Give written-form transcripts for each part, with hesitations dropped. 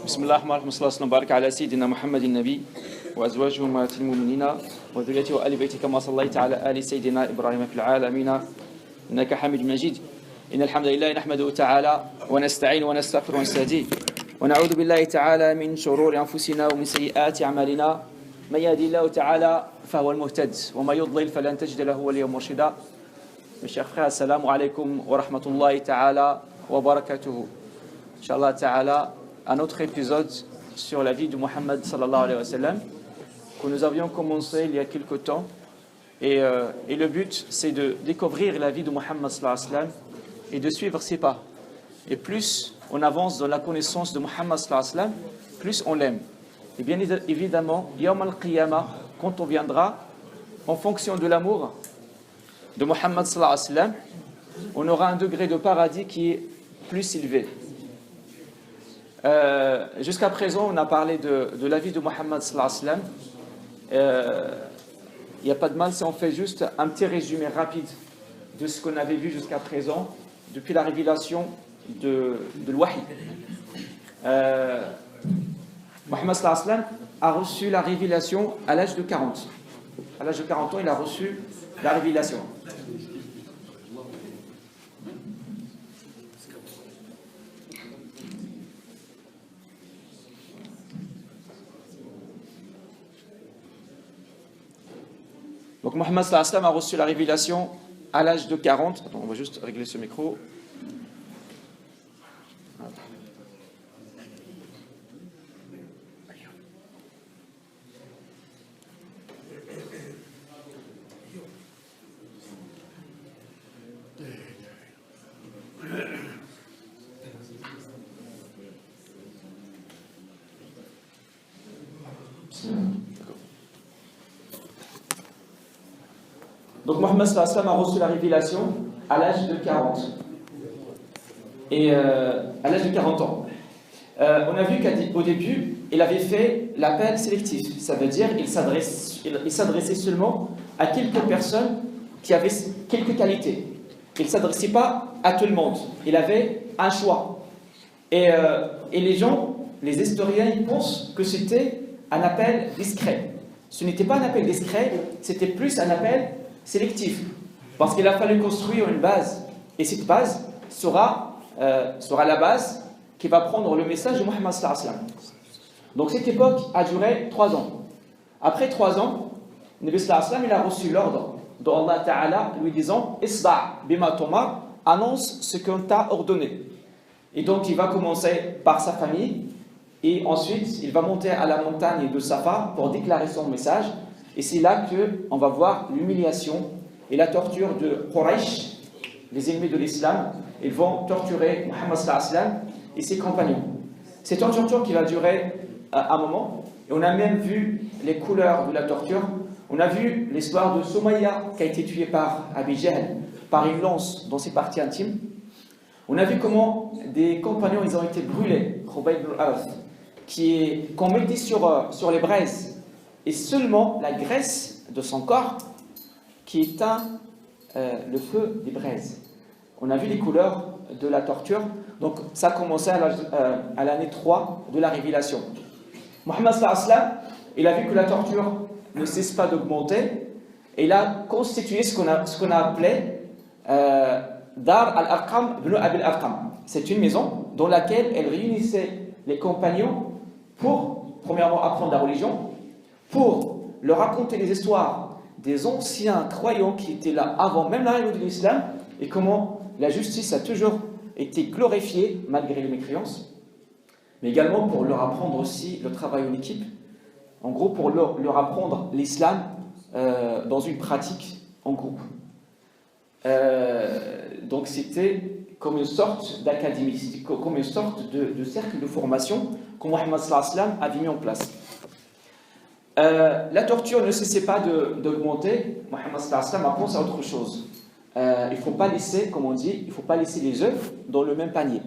بسم الله الرحمن الرحيم صلى الله وبارك على سيدنا محمد النبي وأزواجه أمهات المؤمنين وذريته وآل بيته كما صليت على آل سيدنا إبراهيم في العالمين إنك حميد مجيد إن الحمد لله نحمده تعالى ونستعين ونستغفر ونستهديه ونعوذ بالله تعالى من شرور أنفسنا ومن سيئات أعمالنا من يهدي الله تعالى فهو المهتد وما يضلل فلن تجد له وليا مرشدا. Mes chers frères, assalamu alaikum wa rahmatullahi ta'ala wa barakatuhu. Inch'Allah ta'ala, un autre épisode sur la vie de Muhammad sallallahu alayhi wa sallam que nous avions commencé il y a quelque temps. Et le but, c'est de découvrir la vie de Muhammad sallallahu alayhi wa sallam et de suivre ses pas. Et plus on avance dans la connaissance de Muhammad sallallahu alayhi wa sallam, plus on l'aime. Et bien évidemment, Yawm al-Qiyamah, quand on viendra, en fonction de l'amour de Muhammad sallallahu alayhi wa sallam, on aura un degré de paradis qui est plus élevé. Jusqu'à présent, on a parlé de la vie de Muhammad sallallahu alayhi wa sallam. Il n'y a pas de mal si on fait juste un petit résumé rapide de ce qu'on avait vu jusqu'à présent, depuis la révélation de l'Wahy. Muhammad sallallahu alayhi wa sallam a reçu la révélation à l'âge de 40. À l'âge de 40 ans, il a reçu la révélation. Donc Muhammad sallallahu alayhi wa sallam a reçu la révélation à l'âge de 40. Attends, on va juste régler ce micro. Donc Muhammad sallallahu alayhi wa sallam a reçu la révélation à l'âge de 40. Et à l'âge de 40 ans. On a vu qu'au début, il avait fait l'appel sélectif. Ça veut dire qu'il s'adressait seulement à quelques personnes qui avaient quelques qualités. Il ne s'adressait pas à tout le monde. Il avait un choix. Et les gens, les historiens, ils pensent que c'était un appel discret. Ce n'était pas un appel discret, c'était plus un appel sélectif, parce qu'il a fallu construire une base, et cette base sera la base qui va prendre le message de Muhammad sallallahu alayhi wa sallam. Donc cette époque a duré 3 ans. Après 3 ans, le Nabi sallallahu alayhi wa sallam, il a reçu l'ordre d'Allah Ta'ala lui disant Isda' bima tumar, annonce ce qu'on t'a ordonné. Et donc il va commencer par sa famille, et ensuite il va monter à la montagne de Safa pour déclarer son message. Et c'est là qu'on va voir l'humiliation et la torture de Quraysh, les ennemis de l'islam. Ils vont torturer Muhammad sallallahu alayhi wa sallam et ses compagnons. C'est une torture qui va durer un moment. Et on a même vu les couleurs de la torture. On a vu l'histoire de Soumaïa qui a été tuée par Abi Jahl, par une lance dans ses parties intimes. On a vu comment des compagnons ils ont été brûlés, Khubayb ibn al-Arth, qu'on mettait sur les braises. Et seulement la graisse de son corps qui éteint le feu des braises. On a vu les couleurs de la torture. Donc ça a commencé à l'année 3 de la révélation. Muhammad sallallahu alayhi wa sallam, il a vu que la torture ne cesse pas d'augmenter. Et il a constitué ce qu'on a appelé Dar al-Arqam ibn Abi al-Arqam. C'est une maison dans laquelle elle réunissait les compagnons pour, premièrement, apprendre la religion, pour leur raconter les histoires des anciens croyants qui étaient là avant même l'arrivée de l'islam et comment la justice a toujours été glorifiée malgré les mécréances, mais également pour leur apprendre aussi le travail en équipe, en gros pour leur apprendre l'islam dans une pratique en groupe. Donc c'était comme une sorte d'académie, c'était comme une sorte de cercle de formation que Muhammad sallallahu alayhi wa sallam avait mis en place. La torture ne cessait pas d'augmenter. Muhammad sallallahu alayhi wa sallam a pensé à autre chose. Il ne faut pas laisser, comme on dit, il ne faut pas laisser les œufs dans le même panier.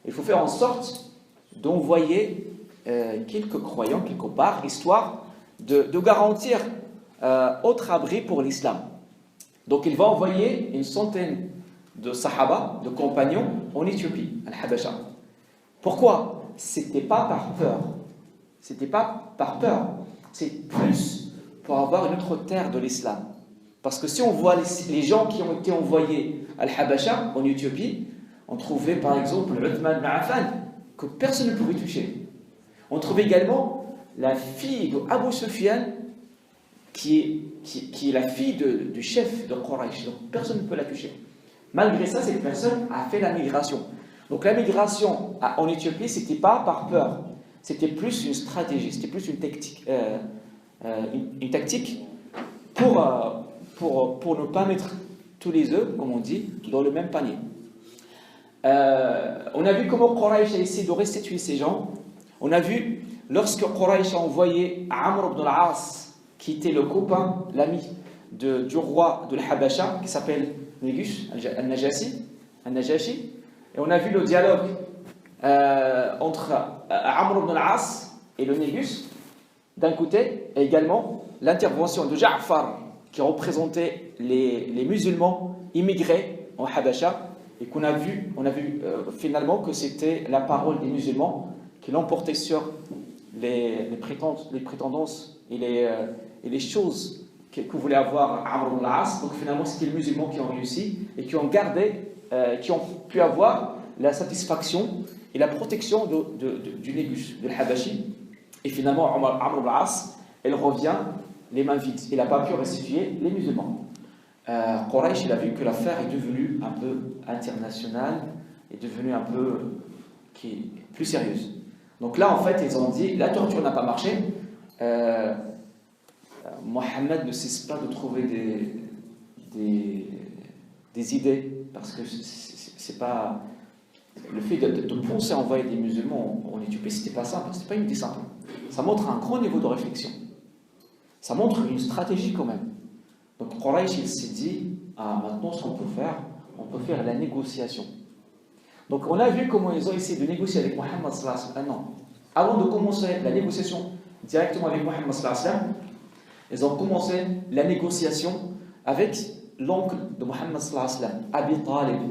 Il faut faire en sorte d'envoyer quelques croyants quelque part, histoire de garantir autre abri pour l'islam. Donc il va envoyer une centaine de sahaba, de compagnons, en Éthiopie, Al-Habasha. Pourquoi ? c'était pas par peur. C'était pas par peur. C'est plus pour avoir une autre terre de l'islam. Parce que si on voit les gens qui ont été envoyés à Al-Habasha, en Éthiopie, on trouvait par exemple Uthman ibn Affan, que personne ne pouvait toucher. On trouvait également la fille d'Abu Sufyan, qui est la fille du chef de Quraysh. Donc personne ne peut la toucher. Malgré ça, cette personne a fait la migration. Donc la migration en Éthiopie, ce n'était pas par peur. C'était plus une stratégie, c'était plus une tactique pour ne pas mettre tous les œufs, comme on dit, dans le même panier. On a vu comment Quraysh a essayé de restituer ces gens. On a vu lorsque Quraysh a envoyé Amr ibn al-As, qui était le copain, l'ami du roi de l'Habasha, qui s'appelle Négus, al-Najashi. Et on a vu le dialogue entre Amr ibn al-As et le Négus, d'un côté, et également l'intervention de Ja'far, qui représentait les musulmans immigrés en Habasha, et qu'on a vu, finalement que c'était la parole des musulmans qui l'emportait sur les prétendances et les choses que voulait avoir Amr ibn al-As. Donc finalement c'était les musulmans qui ont réussi et qui ont pu avoir la satisfaction et la protection du Négus, de l'Habashi. Et finalement Amr ibn al-As, elle revient les mains vides. Il n'a pas pu restituer les musulmans. Quraysh, il a vu que l'affaire est devenue un peu internationale, est devenue un peu plus sérieuse. Donc là, en fait, ils ont dit, la torture n'a pas marché. Mohammed ne cesse pas de trouver des idées, parce que c'est pas... Le fait de penser à envoyer des musulmans en Éthiopie, c'était pas simple, c'était pas une idée simple. Ça montre un grand niveau de réflexion. Ça montre une stratégie quand même. Donc Quraysh, il s'est dit, maintenant ce qu'on peut faire, on peut faire la négociation. Donc on a vu comment ils ont essayé de négocier avec Mohammed sallallahu alayhi wa sallam. Non. Avant de commencer la négociation directement avec Mohammed sallallahu alayhi wa sallam, ils ont commencé la négociation avec l'oncle de Mohammed sallallahu alayhi wa sallam, Abi Talib,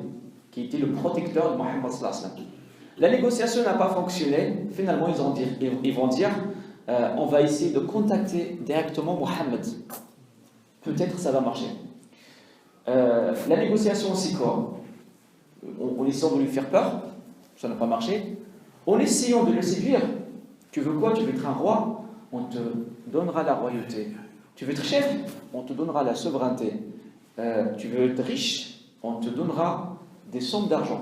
qui était le protecteur de Mohammed sallallahu alayhi wa sallam. La négociation n'a pas fonctionné. Finalement, ils vont dire, on va essayer de contacter directement Mohammed. Peut-être ça va marcher. La négociation, c'est quoi? En essayant de lui faire peur, ça n'a pas marché. En essayant de le séduire, tu veux quoi? Tu veux être un roi? On te donnera la royauté. Tu veux être chef? On te donnera la souveraineté. Tu veux être riche? On te donnera des sommes d'argent.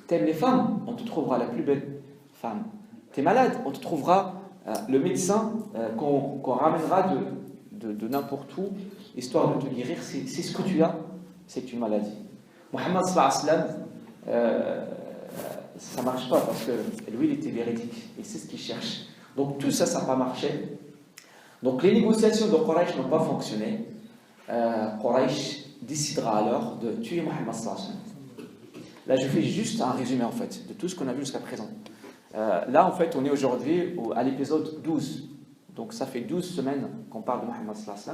T'aimes les femmes? On te trouvera la plus belle femme. T'es malade? On te trouvera le médecin qu'on ramènera de n'importe où, histoire de te guérir. C'est ce que tu as, c'est une maladie. Mohammed sallallahu alayhi wa sallam, ça ne marche pas parce que lui, il était véridique. Et c'est ce qu'il cherche. Donc tout ça, ça n'a pas marché. Donc les négociations de Quraysh n'ont pas fonctionné. Quraysh décidera alors de tuer Mohammed sallallahu alayhi wa sallam. Là, je fais juste un résumé en fait de tout ce qu'on a vu jusqu'à présent. Là, en fait, on est aujourd'hui à l'épisode 12. Donc ça fait 12 semaines qu'on parle de Mohammed sallallahu alayhi wa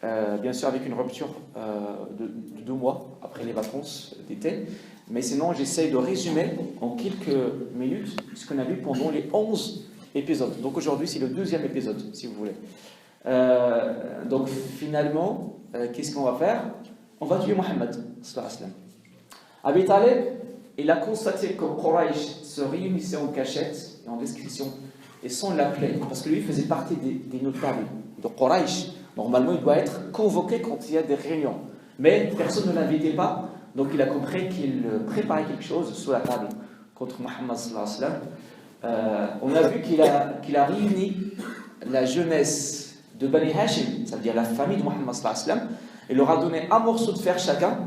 sallam. Bien sûr avec une rupture de 2 mois après les vacances d'été. Mais sinon j'essaie de résumer en quelques minutes ce qu'on a vu pendant les 11 épisodes. Donc aujourd'hui c'est le 2e épisode si vous voulez. Donc finalement, qu'est-ce qu'on va faire? On va tuer Mohammed sallallahu alayhi wa sallam. Abi Talib, il a constaté que Quraysh se réunissait en cachette et en discrétion et sans l'appeler, parce que lui faisait partie des notables de Quraysh. Normalement, il doit être convoqué quand il y a des réunions. Mais personne ne l'invitait pas, donc il a compris qu'il préparait quelque chose sous la table contre Mohammed sallallahu alayhi wa sallam. On a vu qu'il a réuni la jeunesse de Bani Hashim, c'est-à-dire la famille de Mohammed sallallahu alayhi wa sallam. Il leur a donné un morceau de fer chacun.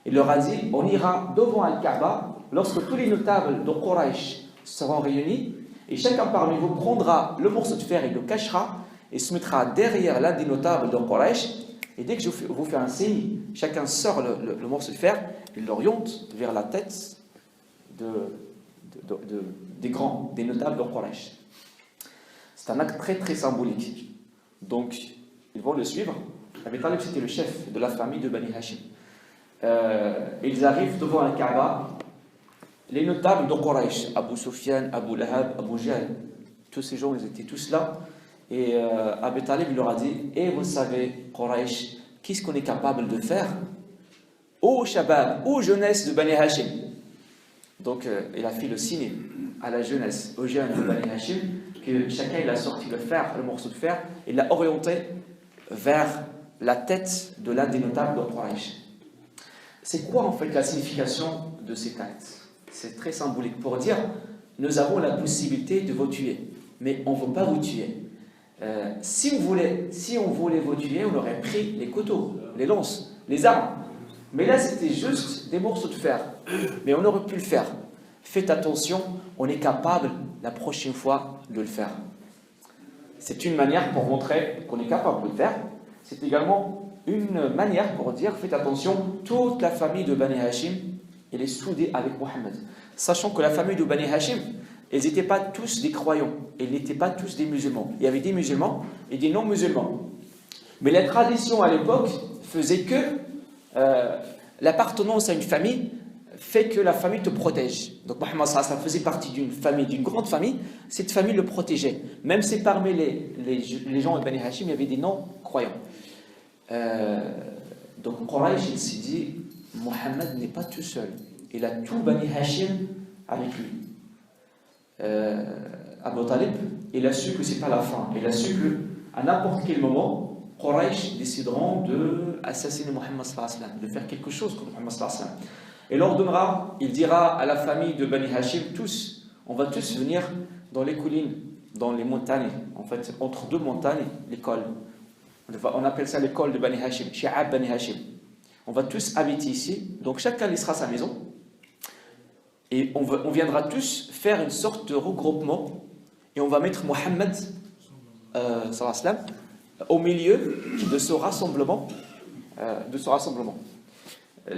Il leur a dit, on ira devant Al-Kaaba lorsque tous les notables de Quraysh seront réunis, et chacun parmi vous prendra le morceau de fer et le cachera, et se mettra derrière l'un des notables de Quraysh, et dès que je vous fais un signe, chacun sort le morceau de fer, et l'oriente vers la tête des notables de Quraysh. C'est un acte très très symbolique. Donc, ils vont le suivre. Abi Talib, c'était le chef de la famille de Bani Hashim. Ils arrivent devant un Kaaba les notables de Quraysh, Abu Sufyan, Abu Lahab, Abu Jahl, tous ces gens, ils étaient tous là. Et Abu Talib il leur a dit, et vous savez, Quraysh, qu'est-ce qu'on est capable de faire ô Shabab, ô jeunesse de Bani Hashim. Donc il a fait le signe à la jeunesse, aux jeunes de Bani Hashim, que chacun il a sorti le fer, le morceau de fer, et l'a orienté vers la tête de l'un des notables de Quraysh. C'est quoi en fait la signification de cet acte? C'est très symbolique pour dire, nous avons la possibilité de vous tuer, mais on ne veut pas vous tuer. Si on voulait vous tuer, on aurait pris les couteaux, les lances, les armes. Mais là, c'était juste des morceaux de fer. Mais on aurait pu le faire. Faites attention, on est capable la prochaine fois de le faire. C'est une manière pour montrer qu'on est capable de le faire. C'est également une manière pour dire, faites attention, toute la famille de Bani Hashim, elle est soudée avec Mohammed. Sachant que la famille de Bani Hashim, ils n'étaient pas tous des croyants, ils n'étaient pas tous des musulmans. Il y avait des musulmans et des non-musulmans. Mais la tradition à l'époque faisait que l'appartenance à une famille fait que la famille te protège. Donc Mohammed faisait partie d'une famille, d'une grande famille, cette famille le protégeait. Même si parmi les gens de Bani Hashim, il y avait des non-croyants. Donc Quraysh, il s'est dit, Mohammed n'est pas tout seul. Il a tout Bani Hashim avec lui. Abu Talib, il a su que ce n'est pas la fin. Il a su qu'à n'importe quel moment, Quraysh décideront d'assassiner Mohammed sallallahu alayhi wa sallam, de faire quelque chose contre Mohammed sallallahu alayhi wa sallam. Et l'ordonnera, il dira à la famille de Bani Hashim, tous, on va tous venir dans les collines, dans les montagnes, en fait, entre deux montagnes, l'école. On appelle ça l'école de Bani Hashim, Shi'ab Bani Hashim. On va tous habiter ici, donc chacun laissera sa maison. Et on viendra tous faire une sorte de regroupement et on va mettre Mohammed sallallahu alayhi wa sallam au milieu de ce rassemblement,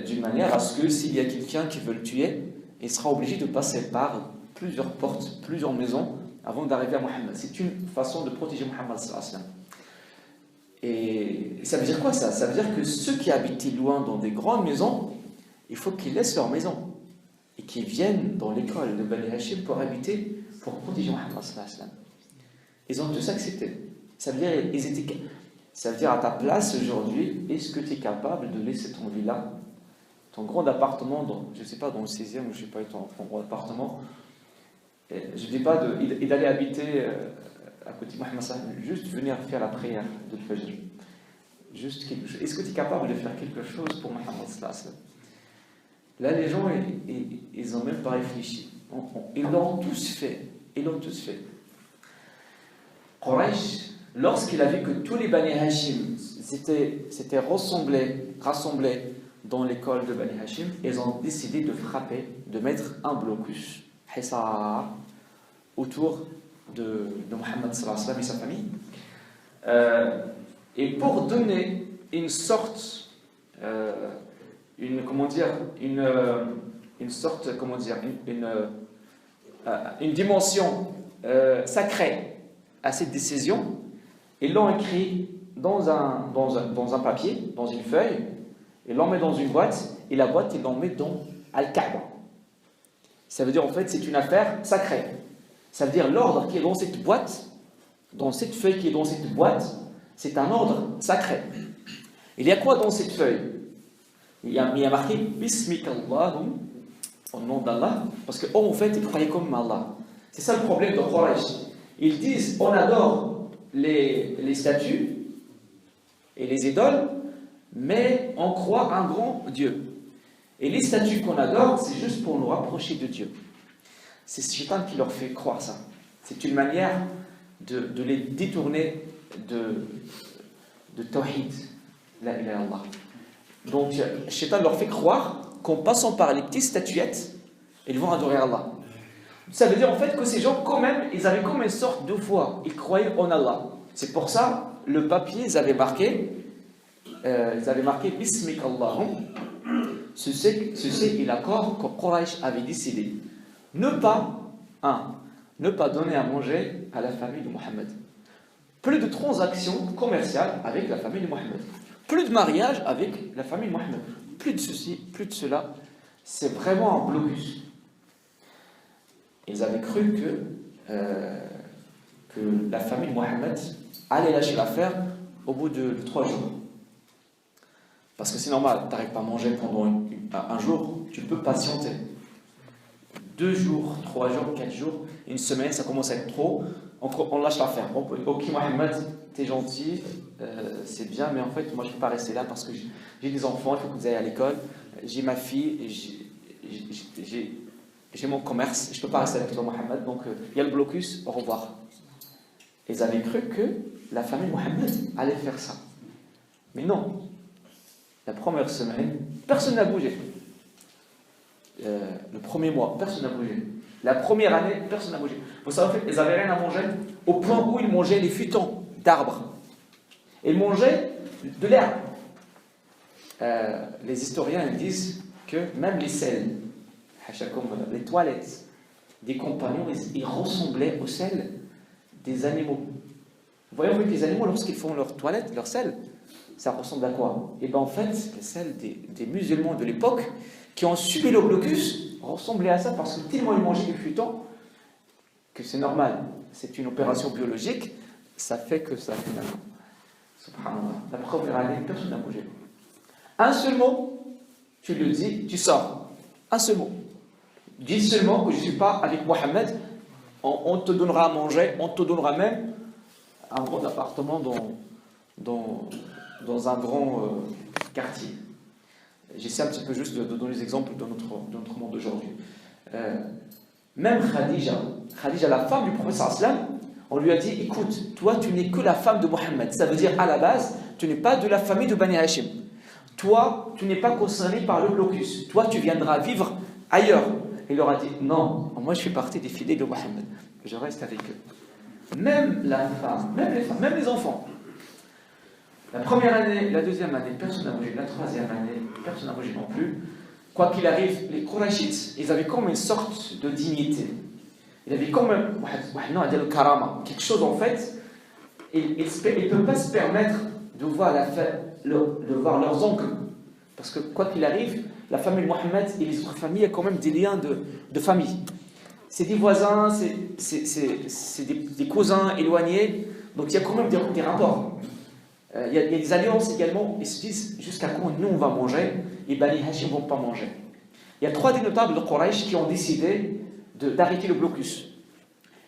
d'une manière à ce que s'il y a quelqu'un qui veut le tuer, il sera obligé de passer par plusieurs portes, plusieurs maisons avant d'arriver à Mohammed. C'est une façon de protéger Mohammed sallallahu alayhi wa sallam. Et ça veut dire quoi ça? Ça veut dire que ceux qui habitaient loin dans des grandes maisons, il faut qu'ils laissent leur maison et qui viennent dans l'école de Bani Hashim pour habiter, pour protéger Mohammed sallallahu alayhi wa sallam. Ils ont tous accepté. Ça veut dire à ta place aujourd'hui, est-ce que tu es capable de laisser ton villa, ton grand appartement, je ne sais pas, dans le 16e, ou je ne sais pas, ton grand appartement, je ne dis pas d'aller habiter à côté de Mohammed sallallahu alayhi wa sallam, juste venir faire la prière de Fajr. Juste quelque chose. Est-ce que tu es capable de faire quelque chose pour Mohammed sallallahu alayhi wa sallam? Là, les gens, ils n'ont même pas réfléchi. Ils l'ont tous fait. Ils l'ont tous fait. Quraysh, lorsqu'il a vu que tous les Bani Hashim s'étaient rassemblés dans l'école de Bani Hashim, ils ont décidé de frapper, de mettre un blocus, Hisar, autour de Mohammed sallallahu alayhi wa sallam et sa famille. Et pour donner une sorte... une dimension sacrée à cette décision, ils l'ont écrit dans un papier, dans une feuille, ils l'ont mis dans une boîte, et la boîte, ils l'ont mis dans Al-Kaaba. Ça veut dire, en fait, c'est une affaire sacrée. Ça veut dire, l'ordre qui est dans cette boîte, dans cette feuille qui est dans cette boîte, c'est un ordre sacré. Il y a quoi dans cette feuille? Il y a marqué Bismikallahum, au nom d'Allah, parce qu'eux, en fait, ils croyaient comme Allah. C'est ça le problème de Quraysh. Ils disent, on adore les statues et les idoles, mais on croit un grand Dieu. Et les statues qu'on adore, c'est juste pour nous rapprocher de Dieu. C'est Shaitan qui leur fait croire ça. C'est une manière de les détourner de Tawhid, la ilaha illallah. Donc, Shaitan leur fait croire qu'en passant par les petites statuettes, ils vont adorer Allah. Ça veut dire en fait que ces gens, quand même, ils avaient comme une sorte de foi. Ils croyaient en Allah. C'est pour ça, le papier, ils avaient marqué Bismik Allahum. Ceci est l'accord que Quraysh avait décidé. Ne pas donner à manger à la famille de Mohammed. Plus de transactions commerciales avec la famille de Mohammed. Plus de mariage avec la famille de Mohammed. Plus de ceci, plus de cela. C'est vraiment un blocus. Ils avaient cru que la famille de Mohammed allait lâcher l'affaire au bout de 3 jours. Parce que c'est normal, tu n'arrives pas à manger pendant un jour, tu peux patienter. 2 jours, 3 jours, 4 jours, une semaine, ça commence à être trop, on lâche l'affaire. Ok Mohammed, t'es gentil, c'est bien, mais en fait, moi je ne peux pas rester là parce que j'ai des enfants, il faut que vous ayez à l'école, j'ai ma fille, j'ai mon commerce, je ne peux pas rester avec toi Mohammed, donc il y a le blocus, au revoir. Ils avaient cru que la famille Mohammed allait faire ça. Mais non. La première semaine, personne n'a bougé. Le premier mois, personne n'a bougé. La première année, personne n'a bougé. Vous savez, ils n'avaient rien à manger au point où ils mangeaient les futons d'arbres. Ils mangeaient de l'herbe. Les historiens disent que même les selles, les toilettes des compagnons, ils ressemblaient aux selles des animaux. Vous voyez que les animaux, lorsqu'ils font leur toilette, leur selle, ça ressemble à quoi? Et bien en fait, les selles des musulmans de l'époque qui ont subi le blocus ressemblaient à ça parce que tellement ils mangeaient du futon que c'est normal. C'est une opération biologique, ça fait que ça finalement. Subhanallah. La première année, personne n'a bougé. Un seul mot, tu le dis, tu sors. Un seul mot. Dis seulement que je ne suis pas avec Mohammed, on te donnera à manger, on te donnera même un gros appartement dans un grand quartier. J'essaie un petit peu juste de donner des exemples de notre monde d'aujourd'hui. Même Khadija, la femme du prophète sallam, on lui a dit, écoute, toi tu n'es que la femme de Mohammed. Ça veut dire à la base, tu n'es pas de la famille de Bani Hashim. Toi, tu n'es pas concerné par le blocus. Toi, tu viendras vivre ailleurs. Il leur a dit, non, moi je fais partie des fidèles de Mohammed. Je reste avec eux. Même la femme, même les femmes, même les enfants. La première année, la deuxième année, personne n'a bougé. La troisième année, personne n'a bougé non plus. Quoi qu'il arrive, les Qurayshites, ils avaient comme une sorte de dignité. Ils avaient comme un karama, quelque chose en fait. Ils ne peuvent pas se permettre de voir, leurs oncles. Parce que quoi qu'il arrive, la famille Mohammed et les autres familles, il y a quand même des liens de famille. C'est des voisins, c'est des cousins éloignés, donc il y a quand même des rapports. Il y a des alliances également, ils se disent jusqu'à quand nous on va manger et Bani Hashim ne vont pas manger. Il y a 3 des notables de Quraysh qui ont décidé d'arrêter le blocus.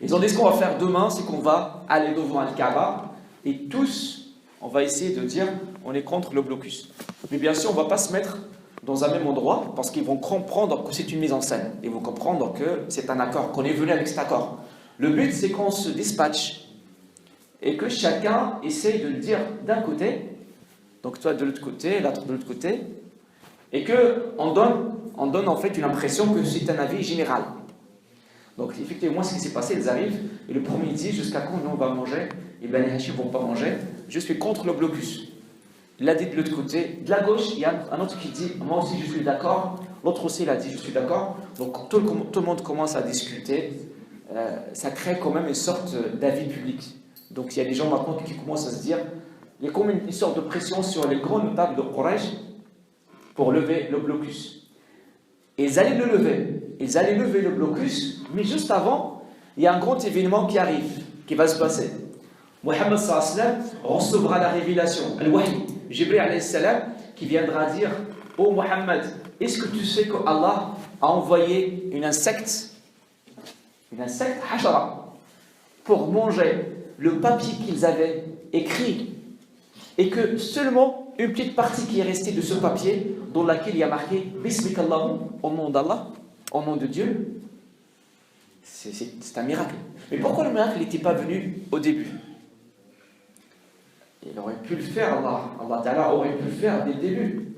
Ils ont dit ce qu'on va faire demain, c'est qu'on va aller devant Al-Kaaba et tous, on va essayer de dire on est contre le blocus. Mais bien sûr, on ne va pas se mettre dans un même endroit parce qu'ils vont comprendre que c'est une mise en scène. Ils vont comprendre que c'est un accord, qu'on est venu avec cet accord. Le but, c'est qu'on se dispatche et que chacun essaye de le dire d'un côté, donc toi de l'autre côté, l'autre de l'autre côté, et qu'on donne en fait une impression que c'est un avis général. Donc effectivement, ce qui s'est passé, ils arrivent, et le premier dit, jusqu'à quand nous on va manger, et Bani Hashim ne vont pas manger, je suis contre le blocus. Il l'a dit de l'autre côté, de la gauche, il y a un autre qui dit, moi aussi je suis d'accord, l'autre aussi il a dit, je suis d'accord, donc tout le monde commence à discuter, ça crée quand même une sorte d'avis public. Donc il y a des gens maintenant qui commencent à se dire, il y a comme une sorte de pression sur les grands notables de Quraysh pour lever le blocus. Et ils allaient lever le blocus, mais juste avant, il y a un grand événement qui arrive, qui va se passer. Mohammed sallallahu alayhi wa sallam recevra la révélation, al-Wahy, Jibril alayhi salam, qui viendra dire, ô Mohammed, est-ce que tu sais qu'Allah a envoyé une insecte hashara, pour manger le papier qu'ils avaient écrit, et que seulement une petite partie qui est restée de ce papier, dans laquelle il y a marqué Bismikallahum, au nom d'Allah, au nom de Dieu, c'est un miracle. Mais pourquoi le miracle n'était pas venu au début? Il aurait pu le faire, Allah Ta'ala aurait pu le faire dès le début,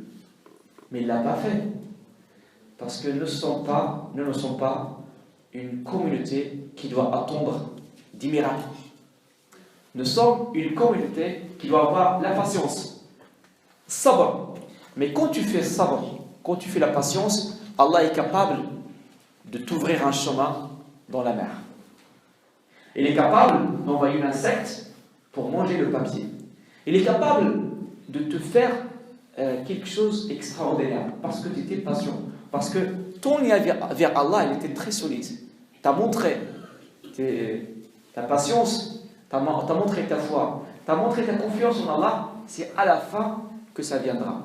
mais il ne l'a pas fait, parce que nous ne sommes pas une communauté qui doit attendre des miracles. Nous sommes une communauté qui doit avoir la patience, sabr. Mais quand tu fais sabr, quand tu fais la patience, Allah est capable de t'ouvrir un chemin dans la mer. Il est capable d'envoyer un insecte pour manger le papier. Il est capable de te faire quelque chose d'extraordinaire parce que tu étais patient, parce que ton lien vers Allah il était très solide. tu as montré ta patience, tu as montré ta foi, tu as montré ta confiance en Allah, c'est à la fin que ça viendra.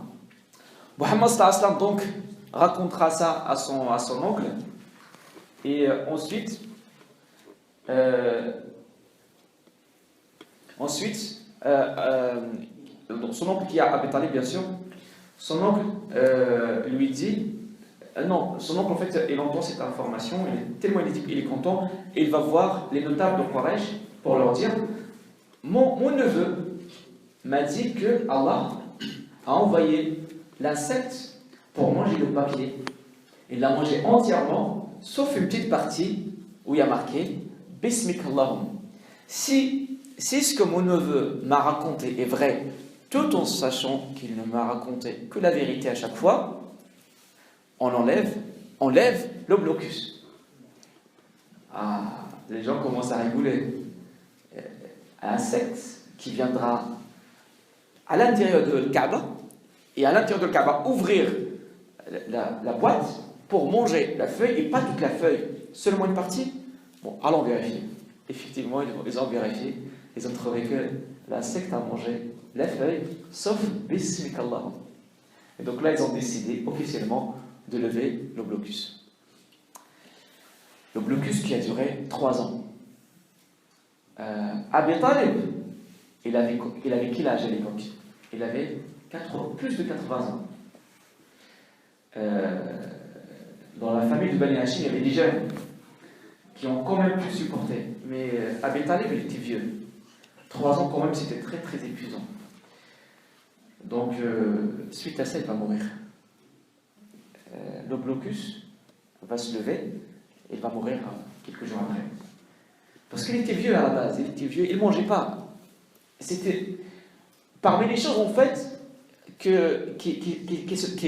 Muhammad sallallahu alayhi wa sallam donc racontera ça à son oncle, et ensuite son oncle qui a Abi Talib bien sûr, son oncle lui dit non, son oncle en fait il entend cette information, il est content, et il va voir les notables de Quraysh pour leur dire mon neveu m'a dit que Allah a envoyé l'insecte pour manger le papier. Il l'a mangé entièrement, sauf une petite partie où il y a marqué Bismik Allahum. Si ce que mon neveu m'a raconté est vrai, tout en sachant qu'il ne m'a raconté que la vérité à chaque fois, on enlève le blocus. Ah, les gens commencent à rigoler. Un insecte qui viendra à l'intérieur de Kaaba, et à l'intérieur de Kaaba ouvrir la boîte pour manger la feuille, et pas toute la feuille, seulement une partie. Bon, allons vérifier. Effectivement, ils ont vérifié, ils ont trouvé que l'insecte a mangé la feuille, sauf Bismik Allahum. Et donc là, ils ont décidé officiellement de lever le blocus. Le blocus qui a duré 3 ans. Abi Talib, il avait quel âge à l'époque? Il avait plus de 80 ans. Dans la famille de Bani Hashim, il y avait des jeunes qui ont quand même pu supporter. Mais Abi Talib, il était vieux. 3 ans quand même, c'était très très épuisant. Donc, suite à ça, il va mourir. Le blocus va se lever et il va mourir quelques jours après. Parce qu'il était vieux à la base, il était vieux, il ne mangeait pas. C'était parmi les choses en fait qui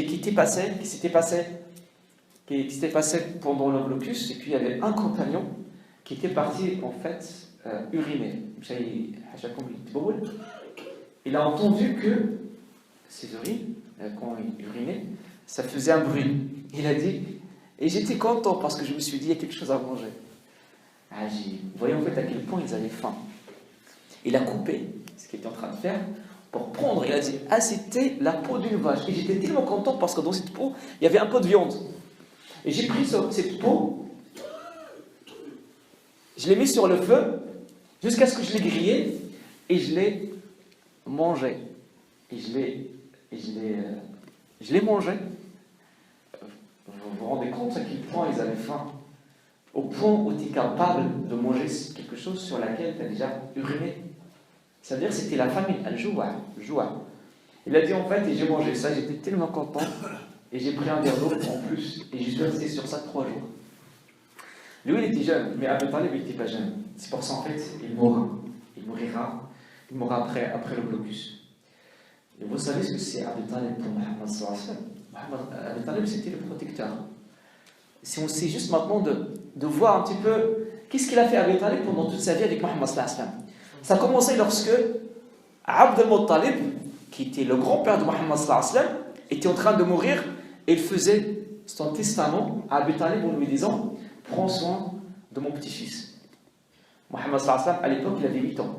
s'était passé pendant le blocus, c'est qu'il y avait un compagnon qui était parti en fait uriner. Il a entendu que ses urines, quand il urinait, ça faisait un bruit. Il a dit, et j'étais content parce que je me suis dit, il y a quelque chose à manger. Vous voyez en fait à quel point ils avaient faim. Il a coupé ce qu'il était en train de faire pour prendre, il a dit, c'était la peau d'une vache. Et j'étais tellement content parce que dans cette peau, il y avait un peu de viande. Et j'ai pris cette peau, je l'ai mis sur le feu, jusqu'à ce que je l'ai grillé, et je l'ai mangé. Et je l'ai mangé. Vous vous rendez compte à quel point ils avaient faim? Au point où tu es capable de manger quelque chose sur laquelle tu as déjà uriné. C'est-à-dire que c'était la famille, al-joua. Il a dit en fait, et j'ai mangé ça, j'étais tellement content, et j'ai pris un verre d'eau en plus, et je suis resté sur ça 3 jours. Lui, il était jeune, mais Abi Talib, il n'était pas jeune. C'est pour ça en fait, il mourra. Il mourra après le blocus. Et vous savez ce que c'est Abi Talib pour Muhammad sallallahu alayhi wa sallam? Abi Talib, c'était le protecteur. Si on sait juste maintenant de voir un petit peu qu'est-ce qu'il a fait Abi Talib pendant toute sa vie avec Muhammad sallallahu alayhi wa sallam. Ça a commencé lorsque Abd al-Muttalib, qui était le grand-père de Muhammad sallallahu alayhi wa sallam, était en train de mourir, et il faisait son testament à Abi Talib en lui disant: prends soin de mon petit-fils. Muhammad sallallahu alayhi wa sallam, à l'époque, il avait 8 ans.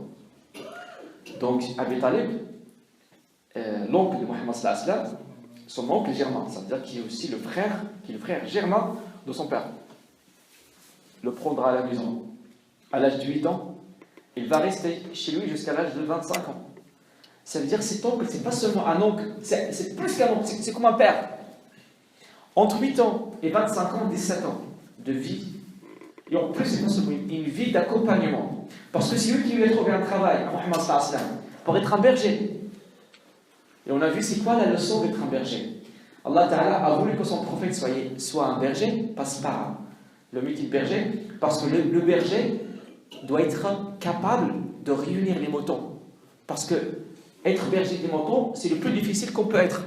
Donc Abi Talib, l'oncle de Muhammad sallallahu alayhi wa sallam, son oncle germain, c'est-à-dire qui est aussi le frère germain de son père, le prendra à la maison. À l'âge de 8 ans, il va rester chez lui jusqu'à l'âge de 25 ans. Ça veut dire que cet oncle, c'est pas seulement un oncle, c'est plus qu'un oncle, c'est comme un père. Entre 8 ans et 25 ans, 17 ans de vie, et en plus, c'est pas seulement une vie d'accompagnement. Parce que c'est lui qui lui a trouvé un travail, à Muhammad sallallahu alayhi wa sallam, pour être un berger. Et on a vu c'est quoi la leçon d'être un berger. Allah Ta'ala a voulu que son prophète soit un berger, passe par le métier de berger, parce que le berger doit être capable de réunir les moutons. Parce que être berger des moutons, c'est le plus difficile qu'on peut être.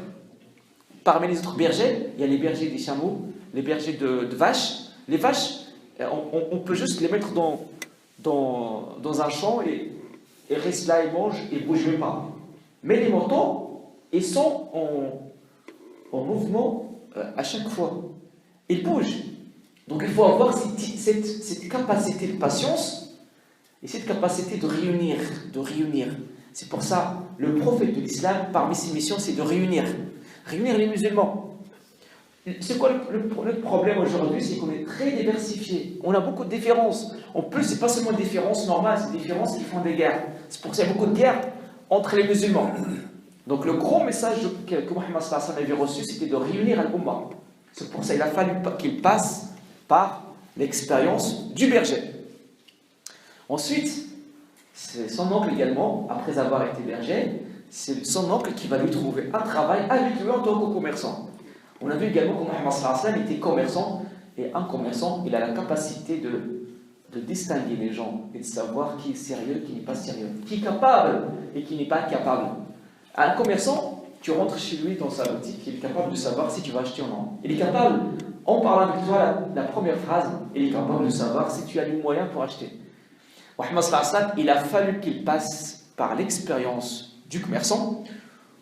Parmi les autres bergers, il y a les bergers des chameaux, les bergers de vaches. Les vaches, on peut juste les mettre dans un champ et restent là, ils mangent et ne bougent même pas. Mais les moutons, ils sont en mouvement à chaque fois. Ils bougent. Donc il faut avoir cette capacité de patience et cette capacité de réunir. C'est pour ça, le prophète de l'islam, parmi ses missions, c'est de réunir les musulmans. C'est quoi le problème aujourd'hui? C'est qu'on est très diversifié. On a beaucoup de différences. En plus, c'est pas seulement des différences normales, c'est des différences qui font des guerres. C'est pour ça qu'il y a beaucoup de guerres entre les musulmans. Donc le gros message que Mohammed sallallahu alayhi wa sallam avait reçu, c'était de réunir l'Ummah. C'est pour ça qu'il a fallu qu'il passe par l'expérience du berger. Ensuite, c'est son oncle également, après avoir été berger, c'est son oncle qui va lui trouver un travail avec lui en tant que commerçant. On a vu également que Mohammed sallallahu alayhi wa sallam était commerçant, et un commerçant, il a la capacité de distinguer les gens et de savoir qui est sérieux, qui n'est pas sérieux, qui est capable et qui n'est pas capable. Un commerçant, tu rentres chez lui dans sa boutique, il est capable de savoir si tu vas acheter ou non. Il est capable, en parlant avec toi, la première phrase, il est capable de savoir si tu as les moyens pour acheter. Mohammed sallallahu alayhi wa sallam, il a fallu qu'il passe par l'expérience du commerçant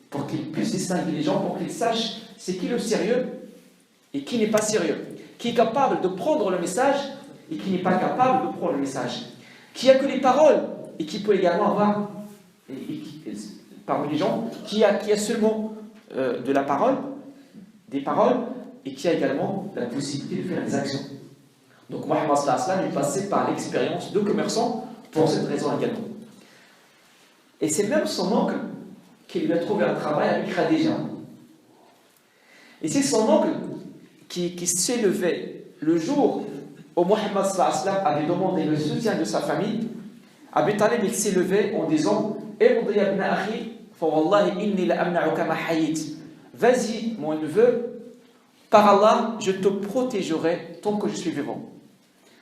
pour qu'il puisse distinguer les gens, pour qu'il sache c'est qui le sérieux et qui n'est pas sérieux, qui est capable de prendre le message et qui n'est pas capable de prendre le message, qui a que les paroles et qui peut également avoir, parmi les gens, qui a seulement de la parole, des paroles, et qui a également la possibilité de faire des actions. Donc Mohammed sallallahu alayhi wa sallam est passé par l'expérience de commerçant pour cette raison également. Et c'est même son oncle qui lui a trouvé un travail avec Khadija. Et c'est son oncle qui s'est levé le jour où Mohammed sallallahu alayhi wa sallam avait demandé le soutien de sa famille. Abi Talib, il s'est levé en disant: Imdi ibn akhi, fa wallahi inni la amna'uka ma hayit. Vas-y, mon neveu, par Allah, je te protégerai tant que je suis vivant.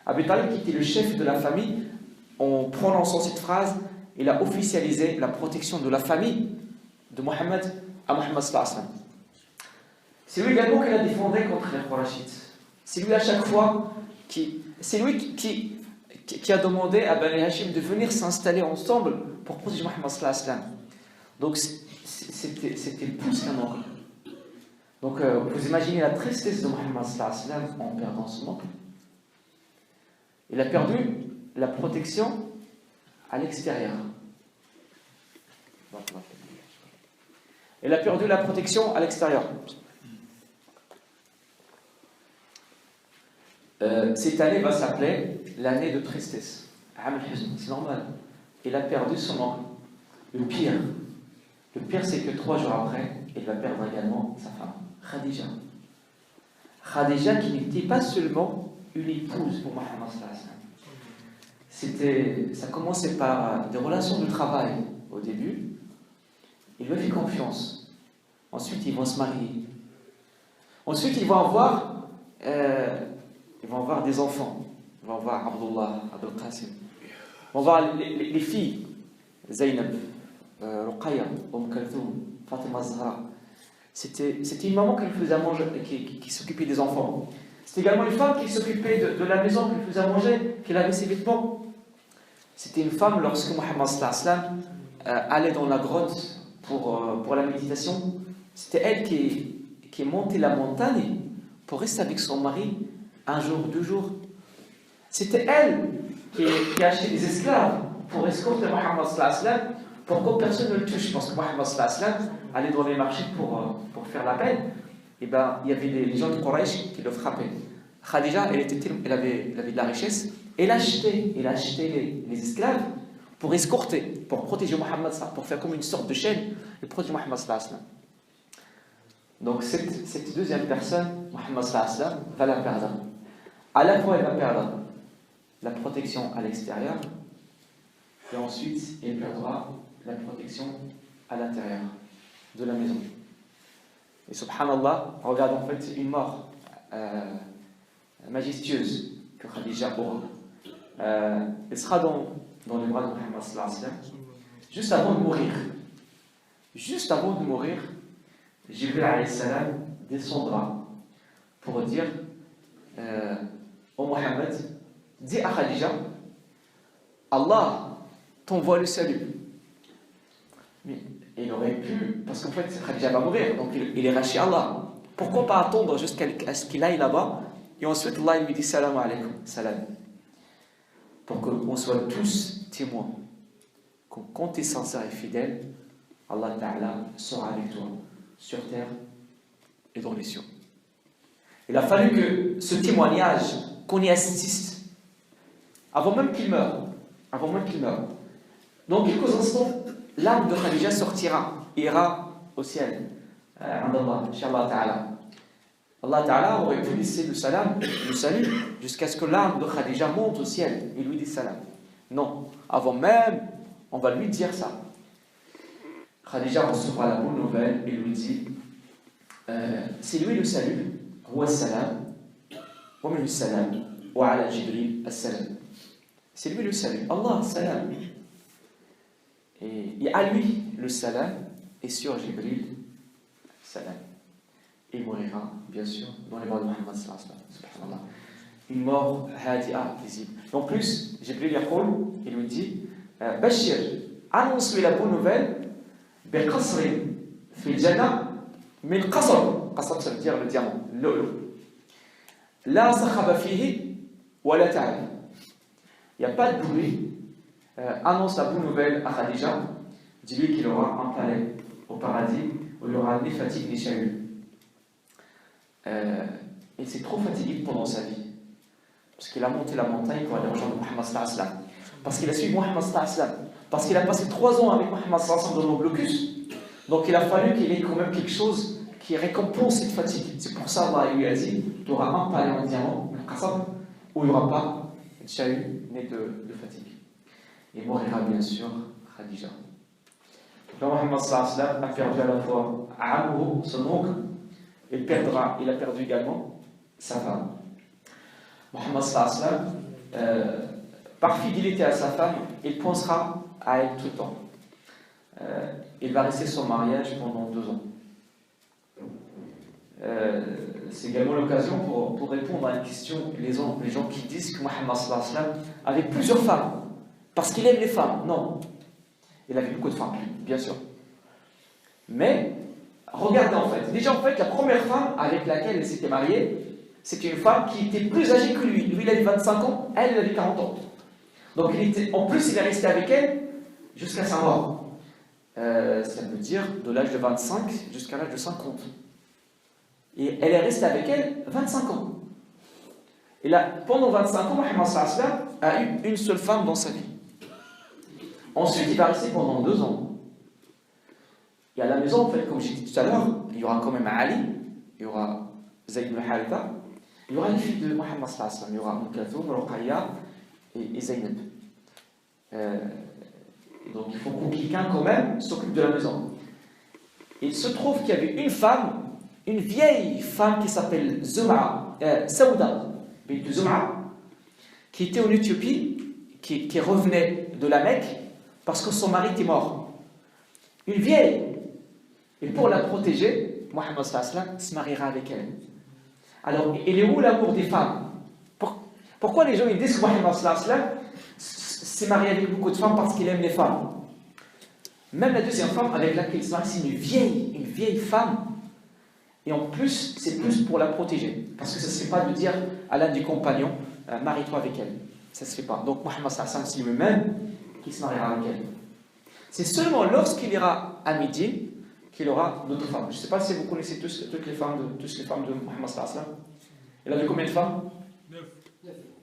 Abi Talib, qui était le chef de la famille, en prononçant cette phrase, il a officialisé la protection de la famille de Mohammed à Mohammed sallallahu alayhi wa sallam. C'est lui également qui l'a défendu contre les Qurayshites. C'est lui à chaque fois c'est lui qui a demandé à Bani Hashim de venir s'installer ensemble pour protéger Mohammed sallallahu alayhi wa sallam. Donc c'était plus qu'un oncle. Donc vous imaginez la tristesse de Mohammed sallallahu alayhi wa sallam en perdant son oncle. Il a perdu la protection à l'extérieur. Il a perdu la protection à l'extérieur. Cette année va s'appeler l'année de tristesse. C'est normal. Il a perdu son oncle. Le pire, c'est que 3 jours après, il va perdre également sa femme, Khadija. Khadija qui n'était pas seulement une épouse pour Mohammed sallallahu alayhi wa sallam. Ça commençait par des relations de travail au début. Il lui a fait confiance. Ensuite, ils vont se marier. Ensuite, ils vont avoir des enfants. Ils vont avoir Abdullah, Abdul Qasim. Ils vont avoir les filles, Zainab, Ruqayya, Kalthoum, Fatima Zahra. C'était une maman qui faisait à manger, qui s'occupait des enfants. C'était également une femme qui s'occupait de la maison, qui faisait à manger, qui lavait ses vêtements. C'était une femme, lorsque Mohammed sallallahu alayhi wa sallam allait dans la grotte pour la méditation, c'était elle qui est montée la montagne pour rester avec son mari 1 jour, 2 jours. C'était elle qui a acheté des esclaves pour escorter Mohammed sallallahu alayhi wa sallam pour que personne ne le touche. Parce que Mohammed sallallahu alayhi wa sallam allait dans les marchés pour faire la peine. Et ben, il y avait des gens de Quraysh qui le frappaient. Khadija, elle avait de la richesse. Elle achetait les esclaves pour escorter, pour protéger Mohammed, pour faire comme une sorte de chaîne et protéger Mohammed sallallahu alayhi wa sallam. Donc cette deuxième personne, Mohammed sallallahu alayhi wa sallam, va la perdre. À la fois, elle va perdre la protection à l'extérieur, et ensuite, elle perdra la protection à l'intérieur de la maison. Et subhanallah, regarde, en fait, c'est une mort majestueuse que Khadija aura. Elle sera dans les bras de Mohammed sallallahu alayhi wa sallam, juste avant de mourir. Juste avant de mourir, Jibril alayhi salam descendra pour dire ô Mohammed, dis à Khadija, Allah t'envoie le salut. Mais il aurait pu, parce qu'en fait Khadija va mourir, donc il est raché Allah. Pourquoi pas attendre jusqu'à ce qu'il aille là-bas Et ensuite, Allah lui dit salam alaykum, salam. Pour qu'on soit tous témoins. Quand tu es sincère et fidèle, Allah Ta'ala sera avec toi, sur terre et dans les cieux. Il a fallu que ce témoignage, qu'on y assiste, avant même qu'il meure. Dans quelques instants, l'âme de Khadija sortira, ira au ciel. Inch'Allah Ta'ala. Allah Ta'ala aurait pu laisser le salut, jusqu'à ce que l'âme de Khadija monte au ciel et lui dise salam. Non, avant même, on va lui dire ça. Khadija recevra la bonne nouvelle et lui dit c'est lui le salut, wa salam, wa min salam, wa ala Jibril as-salam. C'est lui le salut, Allah salam. Et à lui le salam, et sur Jibril salam. Et il mourira, bien sûr, dans les bras de Muhammad sallallahu alayhi wa sallam. Une mort hadi'a, paisible. En plus, Jibril yaqul, il lui dit Bashir, annonce-lui la bonne nouvelle, بقصر في الجنة من قصر ça veut dire le diamant, l'eau. لا صخب فيه ولا تعب. Il n'y a pas de bruit. Annonce la bonne nouvelle à Khadija. Dis-lui qu'il aura un palais au paradis où il y aura ni fatigue ni chahut. Et c'est trop fatigué pendant sa vie. Parce qu'il a monté la montagne pour aller rejoindre Muhammad sallallahu alayhi wa sallam. Parce qu'il a suivi Muhammad sallallahu alayhi wa sallam. Parce qu'il a passé 3 ans avec Muhammad sallallahu alayhi wa sallam dans nos blocus. Donc il a fallu qu'il ait quand même quelque chose qui récompense cette fatigue. C'est pour ça Allah lui a dit tu auras un palais en diamant, où il n'y aura pas de chahut ni de fatigue. Et mourira bien sûr Khadija. Donc Muhammad sallallahu alayhi wa sallam a perdu à la fois Amru, son oncle, il a perdu également sa femme. Muhammad sallallahu alayhi wa sallam, par fidélité à sa femme, il pensera à elle tout le temps. Il va rester sans mariage pendant 2 ans. C'est également l'occasion pour répondre à une question, les gens qui disent que Muhammad sallallahu alayhi wa sallam avait plusieurs femmes, parce qu'il aime les femmes. Non. Il avait beaucoup de femmes, bien sûr. Mais, regardez en fait. Déjà en fait, la première femme avec laquelle il s'était marié, c'était une femme qui était plus âgée que lui. Lui, il avait 25 ans, elle avait 40 ans. Donc en plus, il est resté avec elle jusqu'à sa mort. Ça veut dire de l'âge de 25 jusqu'à l'âge de 50. Et elle est restée avec elle 25 ans. Et là, pendant 25 ans, Muhammad sallallahu alayhi wa sallam a eu une seule femme dans sa vie. Ensuite, il va rester pendant 2 ans. Et à la maison, en fait, comme j'ai dit tout à l'heure, il y aura quand même Ali, il y aura Zayd ibn Haritha, il y aura les filles de Muhammad sallallahu alayhi wa sallam, il y aura Mukathoum, Ruqayya et Zaynab. Donc il faut que quelqu'un quand même s'occupe de la maison. Il se trouve qu'il y avait une femme, une vieille femme qui s'appelle Saouda bint Zum'a, qui était en Éthiopie, qui revenait de la Mecque parce que son mari était mort. Une vieille. Et pour la protéger, Muhammad sallallahu alayhi wa sallam se mariera avec elle. Alors, il est où l'amour des femmes? Pourquoi les gens ils disent que Muhammad sallallahu alayhi wa sallam s'est marié avec beaucoup de femmes parce qu'il aime les femmes? Même la deuxième femme avec laquelle il se marie, c'est une vieille femme. Et en plus, c'est plus pour la protéger. Parce que ça ne se fait pas de dire à l'un des compagnons, marie-toi avec elle. Ça ne se fait pas. Donc Muhammad sallallahu alayhi wa sallam, c'est lui-même qui se mariera avec elle. C'est seulement lorsqu'il ira à Médine qu'il aura d'autres femmes. Je ne sais pas si vous connaissez tous les femmes de Muhammad sallallahu alayhi wa sallam. Il avait combien de femmes?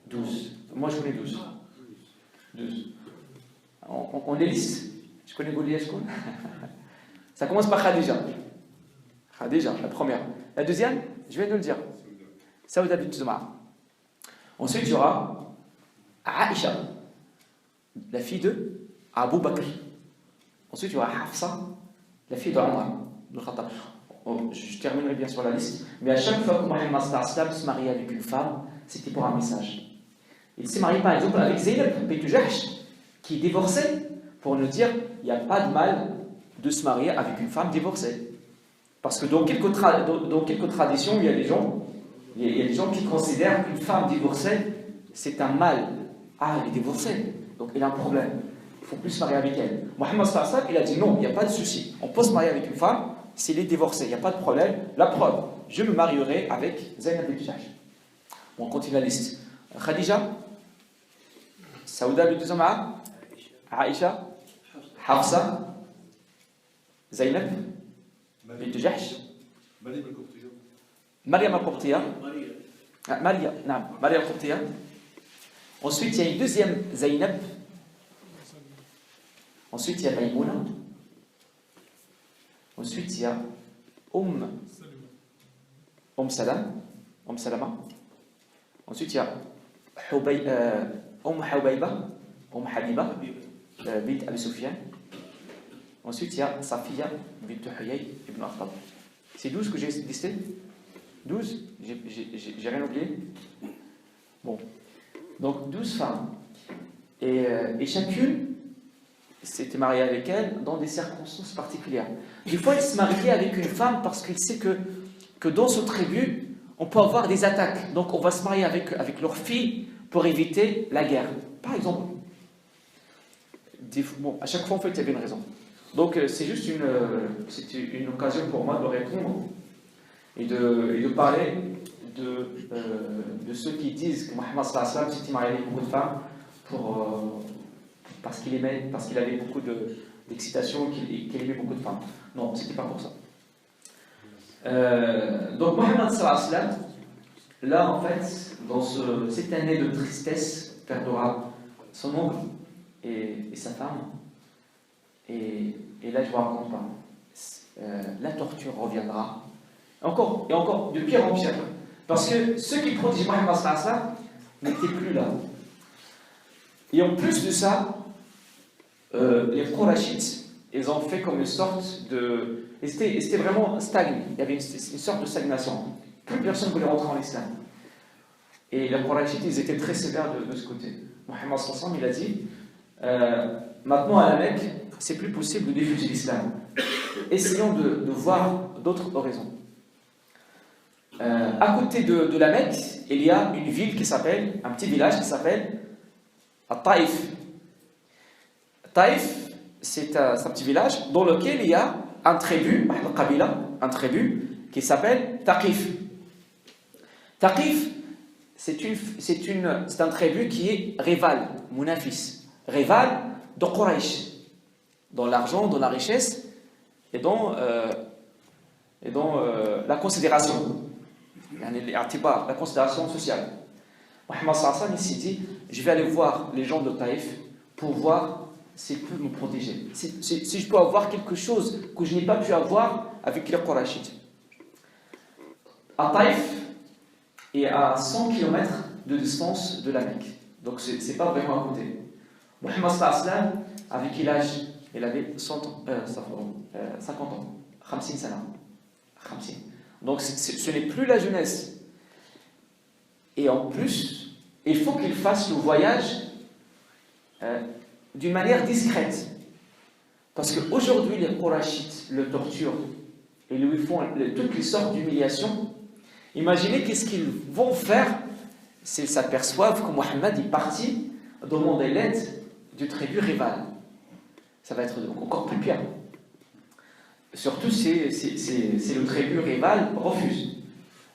12. Moi je connais 12. 12. On les liste. Je connais Goliath. Ça commence par Khadija. Khadija, la première. La deuxième, je viens de le dire. Saouda bint Zum'a. Ensuite, il y aura Aïcha, la fille de Abu Bakr. Ensuite, il y aura Hafsa, la fille de Omar. Je terminerai bien sur la liste. Mais à chaque fois que Muhammad sallallahu alayhi wa sallam se mariait avec une femme, c'était pour un message. Il s'est marié par exemple avec Zaynab bint Jahsh, qui est divorcée, pour nous dire il n'y a pas de mal de se marier avec une femme divorcée. Parce que dans quelques traditions, il y a des gens qui considèrent qu'une femme divorcée, c'est un mal. Ah, elle est divorcée, donc il a un problème. Il ne faut plus se marier avec elle. Muhammad sallallahu alayhi wa sallam, il a dit non, il n'y a pas de souci. On peut se marier avec une femme s'il est divorcé, il n'y a pas de problème. La preuve, je me marierai avec Zaynab bint Jahsh. On continue la liste. Khadija, Saouda bint Zam'a, Aïcha, Hafsa, Zainab bint Jahsh, Maryam al-Qibtiyya. Maria, non, Maria al-Qibtiyya. Ensuite, il y a une deuxième Zainab. Ensuite, il y a Maïmouna. Ensuite, il y a Salama. Ensuite, il y a Habiba, bint Abi Sufyan. Ensuite, il y a Safiya bint Huyay ibn Akhtab. C'est 12 que j'ai listé. 12, j'ai rien oublié. Bon, donc 12 femmes. Et chacune s'était mariée avec elle dans des circonstances particulières. Des fois, il se mariait avec une femme parce qu'il sait que dans ce tribu, on peut avoir des attaques. Donc, on va se marier avec leur fille pour éviter la guerre. Par exemple, bon, à chaque fois, en fait, il y avait une raison. Donc, c'est juste une occasion pour moi de répondre et de parler de ceux qui disent que Mohammed sallallahu alayhi wa sallam s'était marié avec beaucoup de femmes parce qu'il avait beaucoup d'excitation et qu'il aimait beaucoup de femmes. Non, c'était pas pour ça. Donc Mohammed sallallahu alayhi wa sallam, là en fait, dans cette année de tristesse, perdura son oncle et sa femme. Et là, je vous raconte pas. La torture reviendra. Encore, et encore, de pire en pire. Parce que ceux qui protégeaient Mohammed sallallahu alayhi wa sallam n'étaient plus là. Et en plus de ça, les Qurayshites, ils ont fait comme une sorte de... C'était vraiment stagné. Il y avait une sorte de stagnation. Plus personne ne voulait rentrer en islam. Et les Qurayshites, ils étaient très sévères de ce côté. Mohammed sallallahu alayhi wa sallam, il a dit maintenant à la Mecque, c'est plus possible de diffuser l'islam. Essayons de voir d'autres horizons. À côté de la Mecque, il y a une ville qui s'appelle, un petit village qui s'appelle Taïf. Taïf, c'est un petit village dans lequel il y a un tribu qui s'appelle Taqif. Taqif, c'est un tribu qui est rival, Munafis, rival de Quraysh, dans l'argent, dans la richesse et dans la considération, la considération sociale. Mohammed sallallahu alayhi wa sallam s'est dit, je vais aller voir les gens de Taïf pour voir s'ils peuvent me protéger, si je peux avoir quelque chose que je n'ai pas pu avoir avec les Qurayshites. À Taïf est à 100 km de distance de la Mecque, donc c'est pas vraiment à côté. Mohammed sallallahu alayhi wa sallam, avec quel âge? Il avait 50 ans, 50 sana. Donc ce n'est plus la jeunesse. Et en plus, il faut qu'il fasse le voyage d'une manière discrète. Parce qu'aujourd'hui, les Qurayshites le torturent et lui font toutes les sortes d'humiliations. Imaginez qu'est-ce qu'ils vont faire s'ils s'aperçoivent que Mohammed est parti demander l'aide du tribu rival. Ça va être encore plus pire. Surtout si le tribu rival refuse.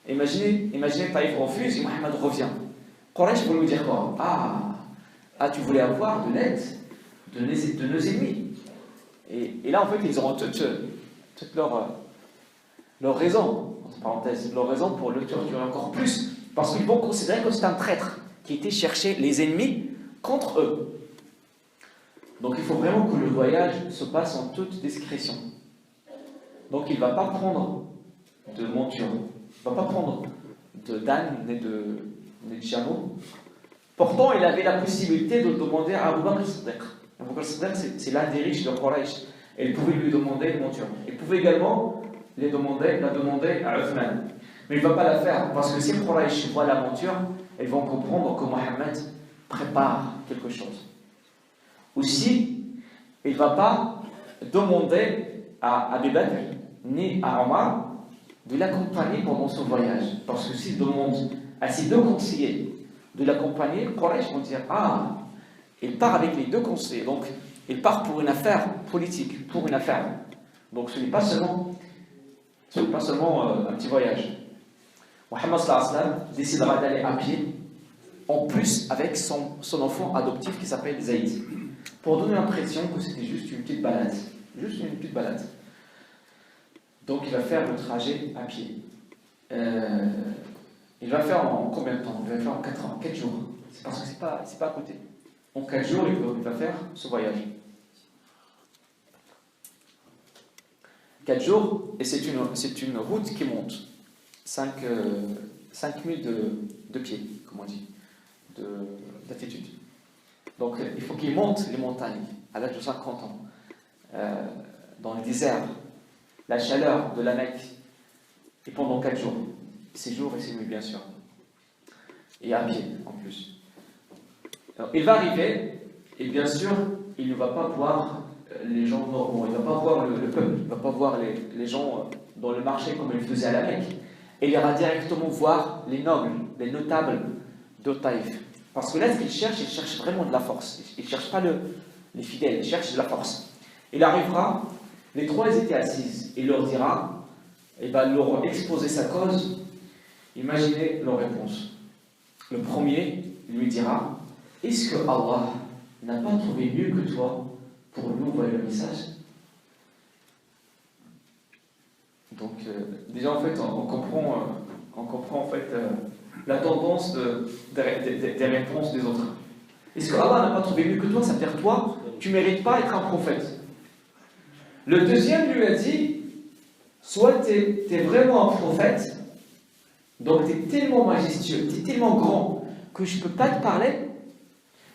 Imaginez Taïf refuse et Mohammed revient. Quraysh vont lui dire quoi? Ah, tu voulais avoir de l'aide de nos ennemis. Et là, en fait, ils auront toutes leurs raisons, entre parenthèses, leurs raisons pour le torturer encore plus. Parce qu'ils vont considérer que c'est un traître qui était chercher les ennemis contre eux. Donc il faut vraiment que le voyage se passe en toute discrétion. Donc il ne va pas prendre de monture, il ne va pas prendre d'âne ni de chameau. Pourtant, il avait la possibilité de demander à Abu Bakr al-Siddiq. Abu Bakr al-Siddiq, c'est l'un des riches de Quraysh. Et il pouvait lui demander une monture. Il pouvait également la demander à Uthman. Mais il ne va pas la faire, parce que si les Quraysh voient la monture, ils vont comprendre que Mohammed prépare quelque chose. Aussi, il ne va pas demander à Abu Bakr ni à Omar de l'accompagner pendant son voyage. Parce que s'il demande à ses deux conseillers de l'accompagner, les Quraysh vont dire il part avec les deux conseillers, donc il part pour une affaire politique, pour une affaire. Donc ce n'est pas seulement un petit voyage. Mohammed sallallahu alayhi wa sallam décidera d'aller à pied, en plus avec son enfant adoptif qui s'appelle Zayd, pour donner l'impression que c'était juste une petite balade. Juste une petite balade. Donc il va faire le trajet à pied. Il va faire en combien de temps? Il va faire en 4 jours. C'est parce que c'est pas à côté. En 4 jours, il va faire ce voyage. 4 jours, et c'est une route qui monte. 5000 de pieds, comme on dit, d'altitude. Donc il faut qu'il monte les montagnes à l'âge de 50 ans, dans le désert, la chaleur de la Mecque, et pendant 4 jours. 6 jours et 6 nuits, bien sûr. Et à pied, en plus. Alors, il va arriver, et bien sûr, il ne va pas voir les gens normaux, il ne va pas voir le peuple, il ne va pas voir les gens dans le marché comme il faisait à la Mecque. Et il ira directement voir les nobles, les notables de Taïf. Parce que là, ce qu'il cherche vraiment de la force. Il ne cherche pas les fidèles, il cherche de la force. Il arrivera, les trois étaient assises, il leur dira, il va leur exposer sa cause. Imaginez leur réponse. Le premier lui dira, est-ce que Allah n'a pas trouvé mieux que toi pour nous envoyer le message? Donc, déjà en fait, on comprend en fait la tendance des réponses des autres. Est-ce que Allah n'a pas trouvé mieux que toi? Ça veut dire toi, tu ne mérites pas d'être un prophète. Le deuxième lui a dit, soit tu es vraiment un prophète, donc tu es tellement majestueux, tu es tellement grand que je ne peux pas te parler,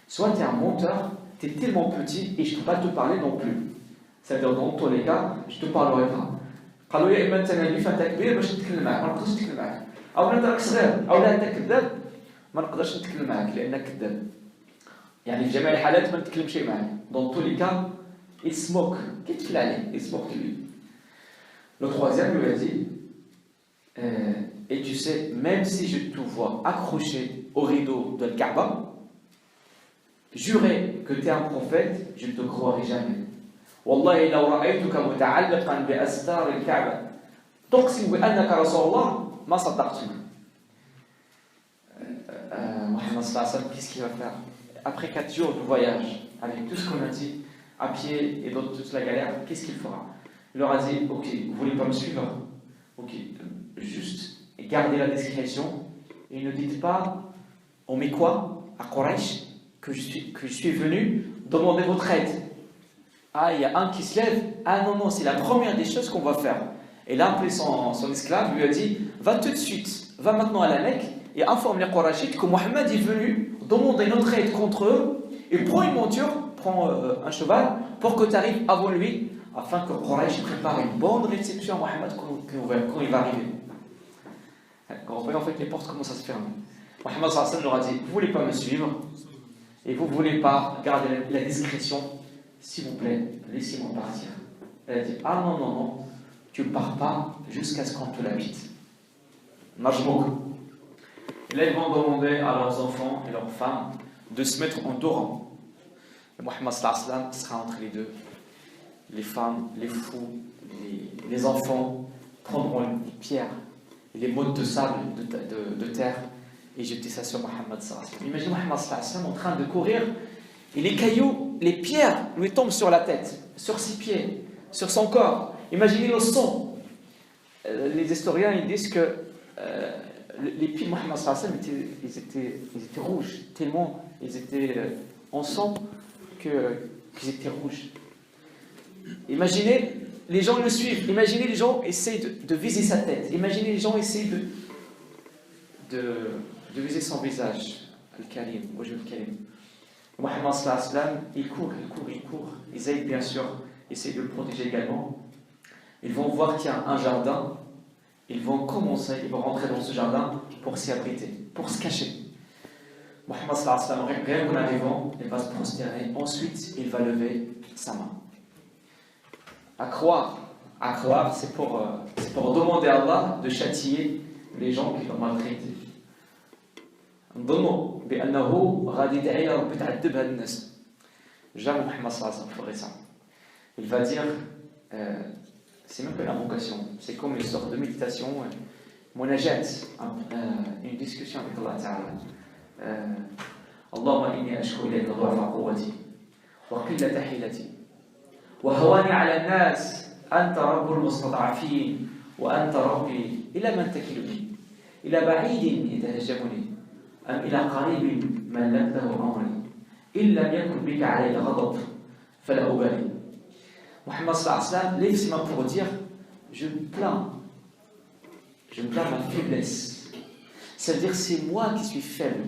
soit tu es un menteur, tu es tellement petit et je ne peux pas te parler non plus. C'est-à-dire dans tous les cas, je ne te parlerai pas. قالوا يا اما انت نبي فانت كبير باش نتكلم معك، ما نقدرش نتكلم معك، او انت راك صغير، او لا انت كذاب ما نقدرش نتكلم معك لانك كذاب. يعني في جميع الحالات ما نتكلمش معك. Dans tous les cas, il se moque. كيتفل عليه, il se moque de lui. Le troisième lui a dit, et tu sais, même si je te vois accroché au rideau de Kaaba, jurer que tu es un prophète, je ne te croirai jamais. والله لو رأيتك متعلقا بأستار الكعبة تقسم بأنك رسول الله ما صدقتك. Mohammed sallallahu alayhi wa sallam, qu'est-ce qu'il va faire? Après 4 jours de voyage, avec tout ce qu'on a dit, à pied et dans toute la galère, qu'est-ce qu'il fera? Il leur a dit, ok, vous voulez pas me suivre? Ok, juste gardez la discrétion et ne dites pas, on met quoi à Quraysh que je suis venu demander votre aide. Ah, il y a un qui se lève. Ah non, c'est la première des choses qu'on va faire. Et là, appelé son esclave, lui a dit, va tout de suite, va maintenant à la Mecque et informe les Qurayshites que Mohammed est venu demander notre aide contre eux et prends une monture, prends un cheval pour que tu arrives avant lui afin que Quraysh prépare une bonne réception à Mohammed quand il va arriver. Quand on voit en fait les portes commencent à se fermer. Mohammed sallallahu alayhi wa sallam leur a dit, vous ne voulez pas me suivre et vous ne voulez pas garder la discrétion. S'il vous plaît, laissez-moi partir. Elle a dit, ah non, tu ne pars pas jusqu'à ce qu'on te l'habite. Majmouk. Et là, ils vont demander à leurs enfants et leurs femmes de se mettre en deux rangs. Et Mohammed sallallahu alayhi wa sallam sera entre les deux. Les femmes, les fous, les enfants prendront les pierres, les mottes de sable, de terre, et jeter ça sur Mohammed sallallahu alayhi wa sallam. Imaginez Mohammed sallallahu alayhi wa sallam en train de courir, et les cailloux, les pierres lui tombent sur la tête, sur ses pieds, sur son corps. Imaginez le sang. Les historiens ils disent que les pieds de Mohammed sallallahu alayhi wa sallam ils étaient rouges, tellement ils étaient en sang qu'ils étaient rouges. Imaginez, les gens le suivent. Imaginez les gens essayent de viser sa tête. Imaginez les gens essayent de viser son visage. Al-Karim, Wajh al-Karim. Mohammed sallallahu alayhi wa sallam, il court. Ils bien sûr, essayent de le protéger également. Ils vont voir qu'il y a un jardin. Ils vont rentrer dans ce jardin pour s'y abriter, pour se cacher. Mohammed sallallahu alayhi wa sallam, rien qu'en arrivant, il va se prosterner. Ensuite, il va lever sa main. À croire, c'est pour demander à Allah de châtier les gens qui l'ont maltraité. Jamais Mohammed sallallahu alayhi wa sallam ferait ça. Il va dire, c'est même pas une invocation, c'est comme une sorte de méditation Munajat, une discussion avec Allah Ta'ala. Allahumma inni ashku ilayka du'afa quwwati wa qillata hilati wa hawani 'ala an-nas anta rabbul mustad'afin wa anta rabbi ila man takiluni ila ba'idin yatahajjamuni am ila qaribin mallaktahu amri illa yakun bika 'alayya ghadab fala ubali. Muhammad sallallahu alayhi wa sallam lève ses mains pour dire je plains ma faiblesse. C'est-à-dire c'est moi qui suis faible.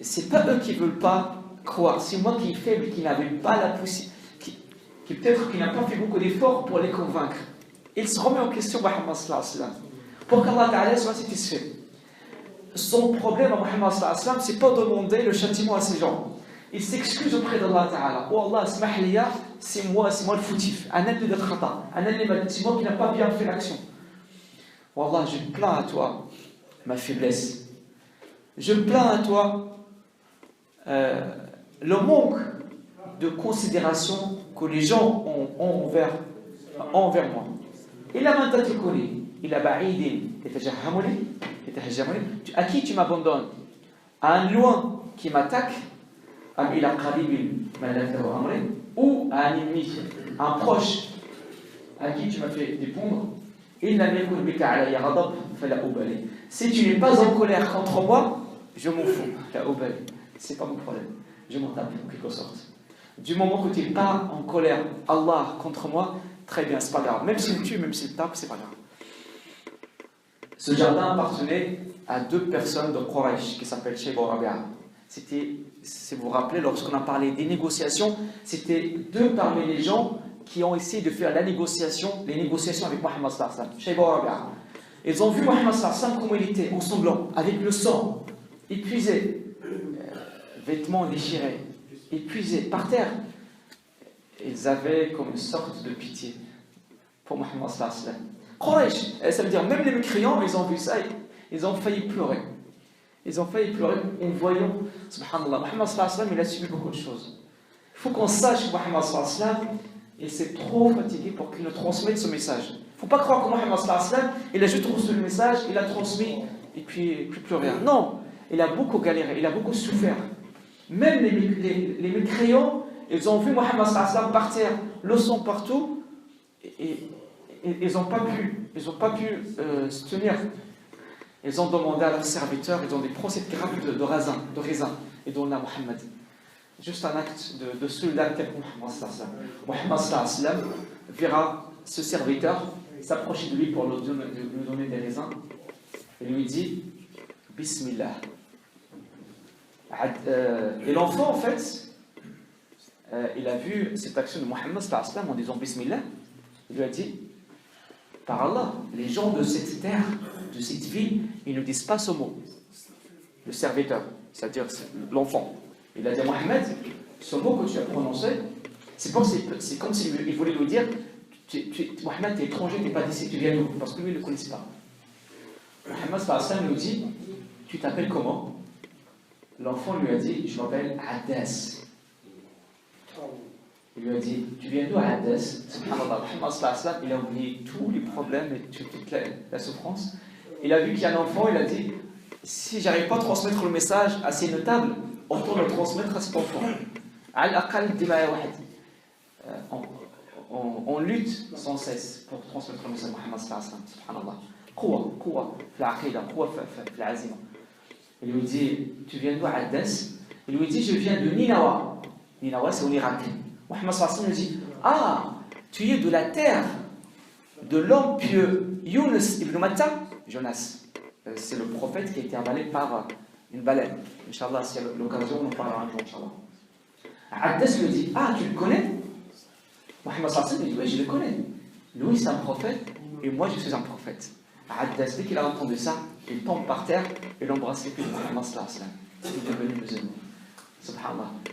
C'est pas eux qui veulent pas croire, c'est moi qui est faible, qui n'avait pas la possibilité, qui peut-être qui n'a pas fait beaucoup d'efforts pour les convaincre. Il se remet en question Muhammad sallallahu alayhi wa sallam pour qu'Allah Ta'ala soit satisfait. Son problème à Muhammad sallallahu alayhi wa sallam, c'est pas demander le châtiment à ces gens. Il s'excuse auprès d'Allah Ta'ala. Oh Allah, c'est moi le foutif. C'est moi qui n'a pas bien fait l'action. Oh Allah, je plains à toi ma faiblesse. Je plains à toi le manque de considération que les gens ont envers moi. Il a mandaté collé. Il a baïdé. À qui tu m'abandonnes? À un loin qui m'attaque, ou à un ennemi, un proche à qui tu m'as fait dépendre. Si tu n'es pas en colère contre moi, je m'en fous. C'est pas mon problème. Je m'en tape en quelque sorte. Du moment que tu n'es pas en colère, Allah contre moi, très bien, c'est pas grave. Même s'il me tue, même s'il tape, c'est pas grave. Ce jardin appartenait à deux personnes de Quraysh qui s'appellent Shayba et Rabi'a. C'était, si vous vous rappelez, lorsqu'on a parlé des négociations, c'était deux parmi les gens qui ont essayé de faire les négociations avec Muhammad sallallahu alayhi wa sallam. Shayba et Rabi'a. Ils ont vu Muhammad sallallahu alayhi wa sallam comment il était, en sanglant, avec le sang, épuisé, vêtements déchirés, épuisés, par terre. Ils avaient comme une sorte de pitié pour Muhammad sallallahu alayhi wa sallam. Quraysh, ça veut dire même les mécréants, ils ont vu ça, ils ont failli pleurer. Ils ont failli pleurer en voyant, subhanallah, Muhammad sallallahu alayhi wa sallam, il a subi beaucoup de choses. Il faut qu'on sache que Muhammad sallallahu alayhi wa sallam, il s'est trop fatigué pour qu'il nous transmette ce message. Il ne faut pas croire que Muhammad sallallahu alayhi wa sallam, il a juste reçu le message, il a transmis, et puis plus rien. Non, il a beaucoup galéré, il a beaucoup souffert. Même les mécréants, ils ont vu Muhammad sallallahu alayhi wa sallam par terre, le sang partout, et ils n'ont pas pu se tenir. Ils ont demandé à leurs serviteurs, ils ont des procès graves de raisin, et dont là Muhammad. Juste un acte de solidarité avec Muhammad sallallahu alayhi wa sallam. Muhammad sallallahu alayhi wa sallam verra ce serviteur s'approcher de lui pour lui donner des raisins et lui dit Bismillah. Et l'enfant, en fait, il a vu cette action de Muhammad sallallahu alayhi wa sallam en disant Bismillah. Il lui a dit par Allah, les gens de cette terre, de cette ville, ils ne disent pas ce mot. Le serviteur, c'est-à-dire l'enfant. Il a dit à Mohammed, ce mot que tu as prononcé, c'est comme s'il voulait lui dire Mohammed, tu es étranger, tu n'es pas d'ici, tu viens d'où? Parce que lui, il ne le connaissait pas. Mohammed sallallahu nous dit tu t'appelles comment? L'enfant lui a dit je m'appelle Addas. Il lui a dit tu viens d'où Addas? Subhanallah, Muhammad sallallahu il a oublié tous les problèmes et toute la souffrance. Il a vu qu'il y a un enfant, il a dit si j'arrive pas à transmettre le message assez notable, autant le transmettre à cet enfant. On lutte sans cesse pour transmettre le message de Muhammad sallallahu alayhi wa sallam. Quwa, fil-aqida, quwa fil-azima. Il lui dit tu viens d'où Addas? Il lui dit je viens de Ninawa. Ninawa c'est en Irak. Muhammad sallallahu alayhi wa sallam lui dit ah, tu es de la terre de l'homme pieux Yunus ibn Matta. Jonas, c'est le prophète qui a été avalé par une baleine. Inch'Allah, si y a l'occasion, on en parlera un jour, Inch'Allah. Addas lui dit ah, tu le connais? Muhammad sallallahu alayhi wa sallam dit oui, je le connais. Lui, c'est un prophète et moi, je suis un prophète. Addas, dès qu'il a entendu ça, il tombe par terre et l'embrasse les pieds de Muhammad sallallahu alayhi wa sallam. Il est devenu musulman. Subhanallah.